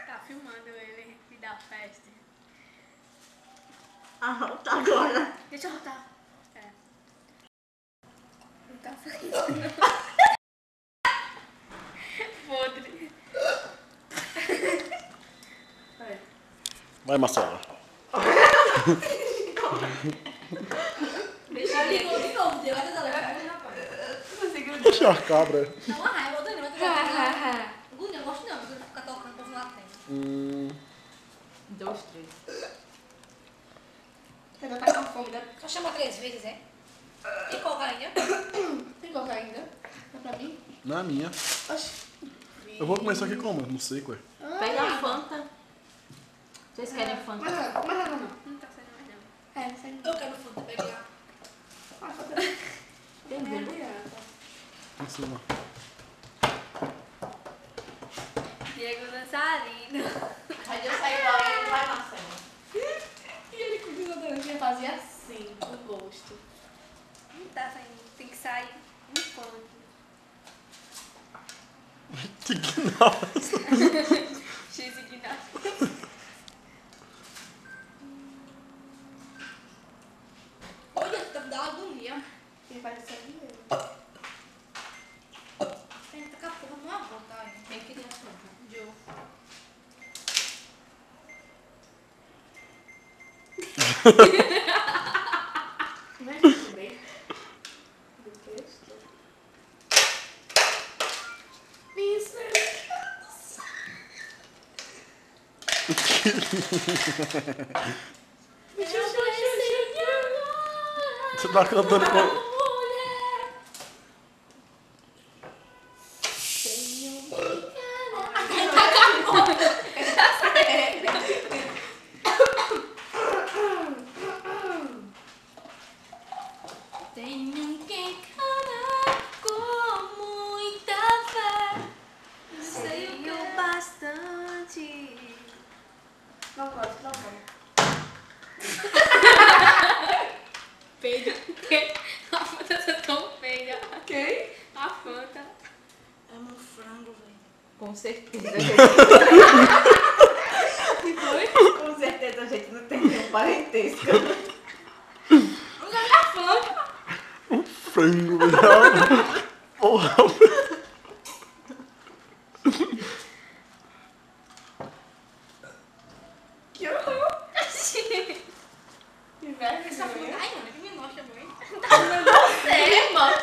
Tá filmando ele me dá festa. Ah, tá agora. Deixa eu rotar. É. Não tá saindo, não. Podre. Vai, Marcela. Deixa ele ligou de novo, deu até da Deixa a cabra. Dá uma raiva, Dani, vai tocar. Gundi, eu gosto não, porque ele fica tocando por lá dentro. 2, 3. Você vai tacar fogo, né? Só chama 3 vezes, é? Tem coca ainda? Tem coca ainda? Dá pra mim? Não é minha. Oxi. Eu vou começar aqui como? Não sei, ué. Pega a Fanta. Vocês querem Fanta? Mas não. Não tá saindo mais não. É, não sai. Eu quero Fanta, pegar. Tem dentro. Em cima. Diego dançarino. Aí eu saí logo e ele vai, Marcelo. E ele continua dando que fazia assim, com gosto. Não tá saindo, tem que sair um funk. Que nossa. X ignorante. Olha, tá me dando agonia. Ele vai ser mesmo. Tem que tacar porra numa boca, olha. Quem queria Fanta? Joe. Vai bem do texto. Isso. Você tá cantando com... Tenho que encarar com muita fé. Sei o que eu bastante. Não gosto, não gosto. Peido. A Fanta tá tão feia. Quem? A Fanta. Amo um frango, velho. Com certeza. Que foi? Com certeza a gente não tem nenhum parentesco. O nome da Fanta. Frango, velho. Porra. Que horror. Essa Fanta. Ai, mano, que me gosta muito. Tá falando você, mano.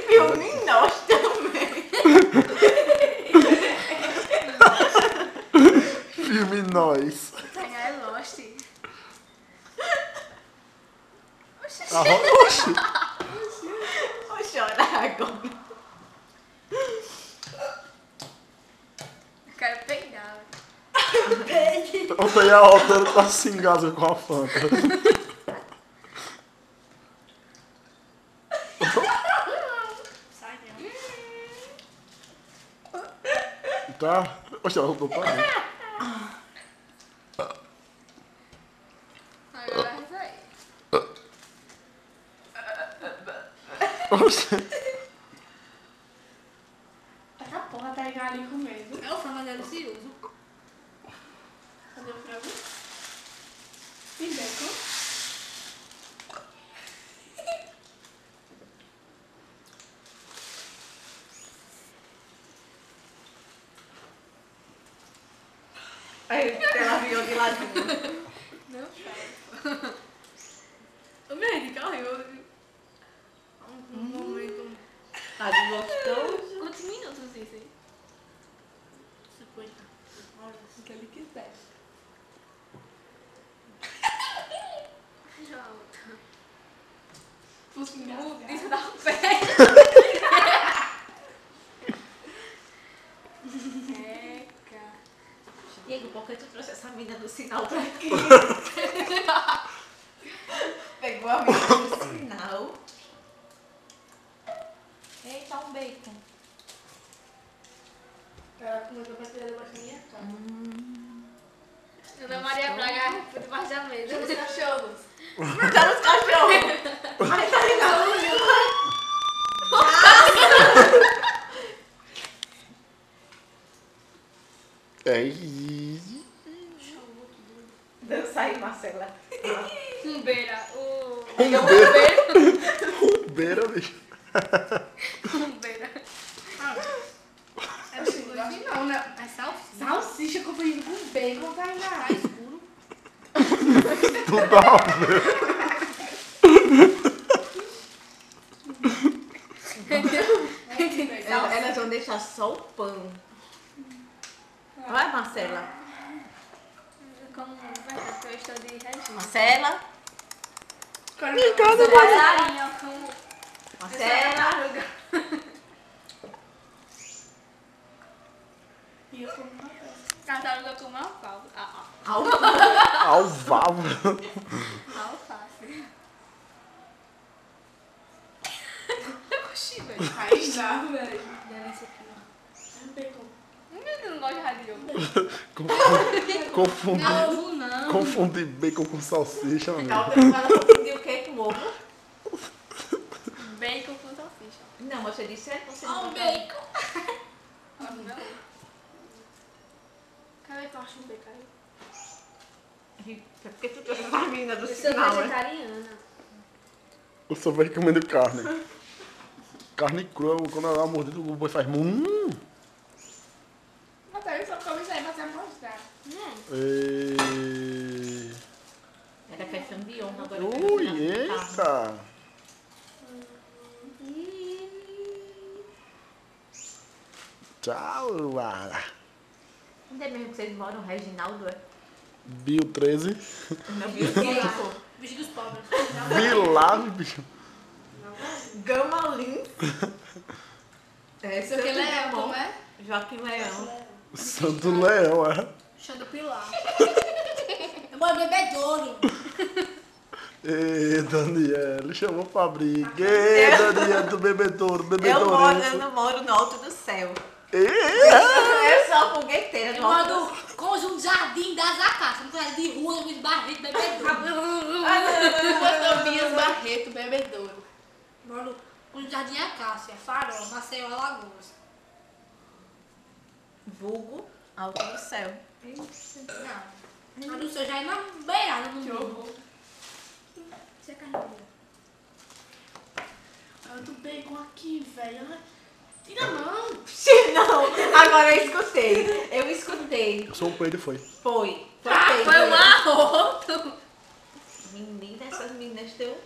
Filme nós também. Filme Nós. Ai, é Lost. Oxi. Vou chorar agora. Eu quero peidar. Ontem a Alta tá se engasga com a Fanta. Sai, não. Tá? Oxe, ela voltou pra mim. Agora vai sair. Oxe. Essa porra tá igual ali comendo. É o frango delicioso. Cadê o frango? E bacon? Aí ela virou de ladinho. Não faz. O médico é horrível. Um momento. Tá de gostoso. Quantos minutos isso aí? 50. Olha, se ele quiser. Jota. Isso dá um pé. Eca. Diego, por que tu trouxe essa mina do sinal pra aqui? Pegou a mina do sinal. Eita, um bacon. Ela começou pra tirar debaixo da minha cara. Ana Maria Braga por debaixo da mesa. Os cachorros. Tá nos cachorros. Ai, tá ligado. Ei. Dança aí, Marcela. Rumbeira. Beira, bicho. Rumbeira. É assim, não, né? É salsicha. Salsicha acompanhada com bacon, tá ligado? Tá escuro. Tudo a ver. Elas vão deixar só o pão. Vai, Marcela. Como vai ter estou de registro. Marcela. Sou passarinho com... Marcela. E eu como uma peça. Tartaruga com uma alface. Alvava. Alface. Oxi, velho. Aí já, velho. Delícia aqui, ó. Um bacon. Eu não gosto de radioso. Confundi. Não, ovo não. Confundi bacon com salsicha, amigo. Ela confundiu o que com ovo? Bacon com salsicha. Não, você disse certo. Você Ó, não um bacon. Não. Cadê que eu acho um bacon aí? É porque tu trouxe a menina do Eu sou sinal, né? vegetariana. Eu só vejo comendo carne. Carne crua, quando ela dá uma mordida, o boi faz. Até eu só come isso aí pra você mostrar. E... Era questão de honra agora. Ui, eita. Tchau, Lara. Onde é mesmo que vocês moram? Reginaldo, é? Bio 13. Não viu o Bicho dos pobres. Vilado, bicho. Gamalim. É, Isso aqui é leão, como é? Joaquim Leão. Santo Leão, é. Xando Pilar. Eu vou bebedouro. Ê, Daniel, chamou pra briga. Ê, Daniel do bebedouro, Eu bebedouro. não moro no alto do céu. Ê, Eu sou fogueteira Eu no alto moro do céu. no conjunto Jardim das Acácias. Não sai de rua, Luiz Barreto, bebedouro. Tobias Barreto, bebedouro. Moro no Jardim Acácia, Farol, Maceió, Alagoas. Vulgo, alto do céu. Não. Mas o seu já é na beirada no mundo. Você é carreira. Eu tô bacon aqui, velho. Tira a mão. Não, agora eu escutei. Eu escutei. eu sou um peido, foi. Foi. Foi feio. um arroto. Menina, essas meninas têm um...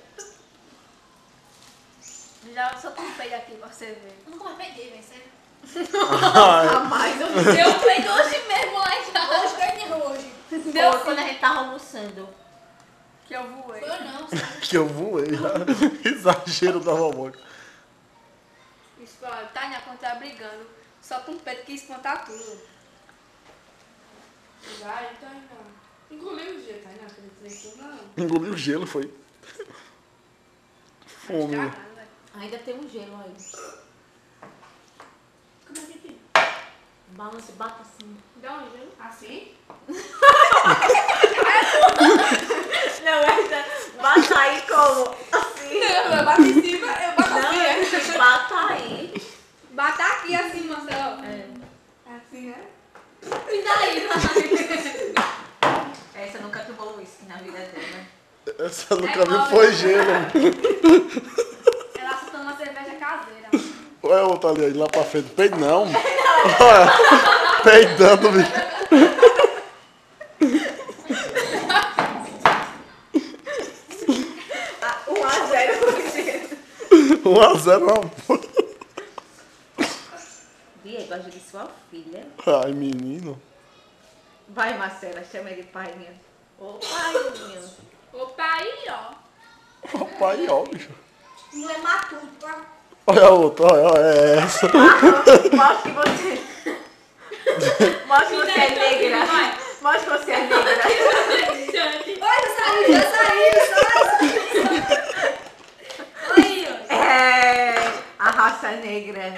Já só com peito aqui pra você ver. Eu nunca mais peguei, velho, sério. Jamais eu Eu peguei hoje mesmo lá em casa. Hoje ganhei hoje. Deu quando a gente tava almoçando. Que eu voei. Foi não, sério. Que eu voei. Exagero da vovó. Isso, olha, Tainá, quando tá brigando, solta um peito que espantar tudo. Vai, Tainá. Engoliu o gelo, Tainá, que ele fez não. Engoliu o gelo, foi. Fome. Caramba. Ainda tem um gelo aí. Como é que tem? Balança e bata assim. Dá um gelo? Assim? Não, essa... Bata aí como? Assim. Eu bato em cima, eu bato Não, bata aí. Bata aqui assim, Marcelo. É. Assim, né? E daí? Essa nunca tomou uísque na vida dela. Essa nunca viu foi gelo. Ela soltando uma cerveja caseira. Olha a outra ali, lá pra frente. Peido não. Olha, peidando, bicho. Ah, 1-0 Cruzeiro. 1-0 não. Diego, ajude sua filha. Ai, menino. Vai, Marcela, chama ele paiinho. Ô, paiinho. Opa, aí, ó. Papai, ó, bicho. Não é matuto, tá? Olha a outra, olha essa. Mostra que você... Mostra que você é negra. Mostra que você é negra. Olha, saiu. Aí, ó. É... A raça negra. É,